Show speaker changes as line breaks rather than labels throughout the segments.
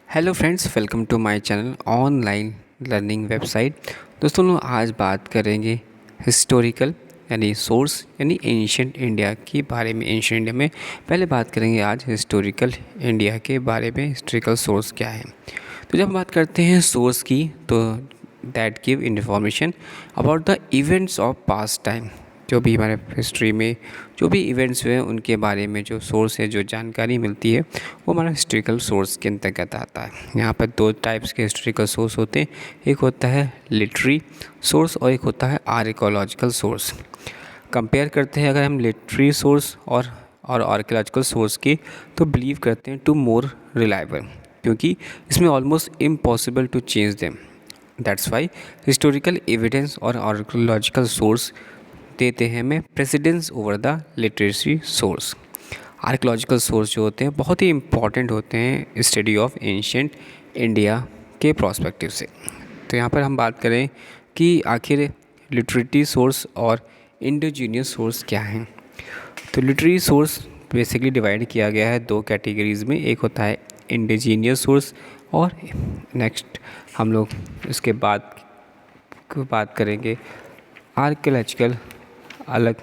Hello friends, welcome to my channel online learning website. दोस्तों लोग आज बात करेंगे हिस्टोरिकल यानी सोर्स यानी एंशिएंट इंडिया के बारे में। एंशिएंट इंडिया में पहले बात करेंगे आज हिस्टोरिकल इंडिया के बारे में। हिस्टोरिकल सोर्स क्या है? तो जब बात करते हैं सोर्स की तो that give information about the events of past time. जो भी हमारे हिस्ट्री में जो भी इवेंट्स हुए उनके बारे में जो सोर्स है, जो जानकारी मिलती है, वो हमारा हिस्ट्रिकल सोर्स के अंतर्गत आता है। यहाँ पर दो टाइप्स के हिस्ट्रिकल सोर्स होते हैं, एक होता है लिटरेरी सोर्स और एक होता है आर्कियोलॉजिकल सोर्स। कंपेयर करते हैं अगर हम लिटरेरी सोर्स और आर्कियोलॉजिकल सोर्स की, तो बिलीव करते हैं टू मोर रिलायबल, क्योंकि इसमें almost impossible to change them. That's why historical evidence और आर्कियोलॉजिकल सोर्स देते हैं हमें precedence over the literacy source. Archaeological source जो होते हैं बहुत ही इंपॉर्टेंट होते हैं स्टडी ऑफ एंशिएंट इंडिया के प्रोस्पेक्टिव से। तो यहाँ पर हम बात करें कि आखिर लिटरेरी सोर्स और इंडिजीनियस सोर्स क्या हैं। तो लिटरेरी सोर्स बेसिकली डिवाइड किया गया है दो कैटेगरीज़ में, एक होता है इंडिजीनियस सोर्स और नेक्स्ट हम लोग इसके बाद बात करेंगे आर्कियोलॉजिकल अलग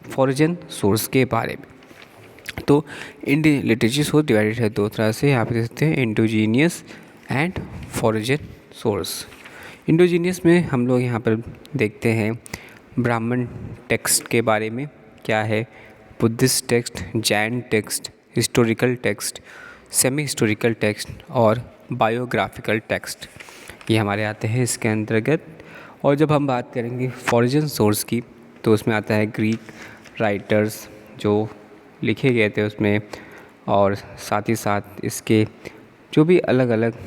फॉरिजन सोर्स के बारे में। तो इंडियन लिटरेचर सोर्स डिवाइडेड है दो तरह से, यहाँ पे देख सकते हैं endogenous and foreign source. Endogenous में हम लोग यहाँ पर देखते हैं ब्राह्मण टेक्स्ट के बारे में, क्या है Buddhist text, Jain text, historical text, semi historical text और बायोग्राफिकल टेक्स्ट, ये हमारे आते हैं इसके अंतर्गत। और जब हम बात करेंगे फॉरिजन सोर्स की, तो उसमें आता है ग्रीक राइटर्स जो लिखे गए थे उसमें, और साथ ही साथ इसके जो भी अलग अलग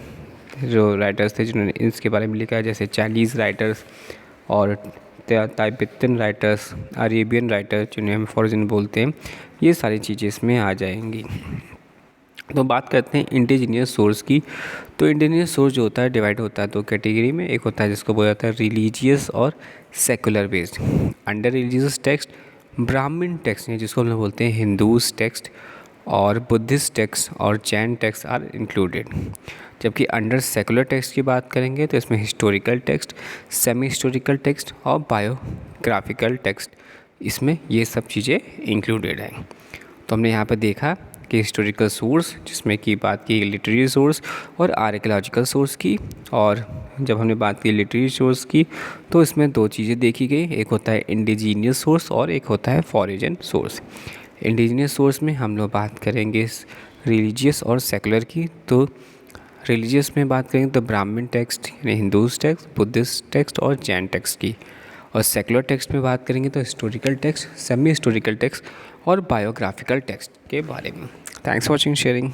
जो राइटर्स थे जिन्होंने इसके बारे में लिखा है, जैसे चाइनीज़ राइटर्स और तिब्बतन राइटर्स, अरेबियन राइटर्स जिन्हें हम फॉरिजन बोलते हैं, ये सारी चीज़ें इसमें आ जाएंगी। तो बात करते हैं इंडिजीनियस सोर्स की। तो इंडिजीनियस सोर्स जो होता है डिवाइड होता है दो कैटेगरी में, एक होता है जिसको बोला जाता है रिलीजियस और secular based. Under religious text ब्राह्मण टेक्स्ट हैं जिसको हम लोग बोलते हैं हिंदूज टेक्स्ट, और बुद्धिस्ट टेक्स्ट और जैन टेक्स्ट आर इंक्लूडेड। जबकि अंडर सेकुलर टेक्स्ट की बात करेंगे तो इसमें historical text, semi historical text और बायोग्राफिकल टेक्स्ट, इसमें ये सब चीज़ें इंक्लूडेड हैं। तो हमने यहाँ पर देखा कि हिस्टोरिकल सोर्स जिसमें की बात की लिटरेरी सोर्स और आर्कियोलॉजिकल सोर्स की, और जब हमने बात की लिटरेरी सोर्स की तो इसमें दो चीज़ें देखी गई, एक होता है इंडिजीनियस सोर्स और एक होता है फॉरिजन सोर्स। इंडिजीनियस सोर्स में हम लोग बात करेंगे रिलीजियस और सेकुलर की। तो रिलीजियस में बात करेंगे तो ब्राह्मण टेक्स्ट यानी हिंदूज टेक्स्ट, बुद्धिस्ट टेक्स्ट और जैन टेक्स्ट की, और सेकुलर टेक्स्ट में बात करेंगे तो historical text, semi historical text और बायोग्राफिकल टेक्स्ट के बारे में। Thanks for watching sharing.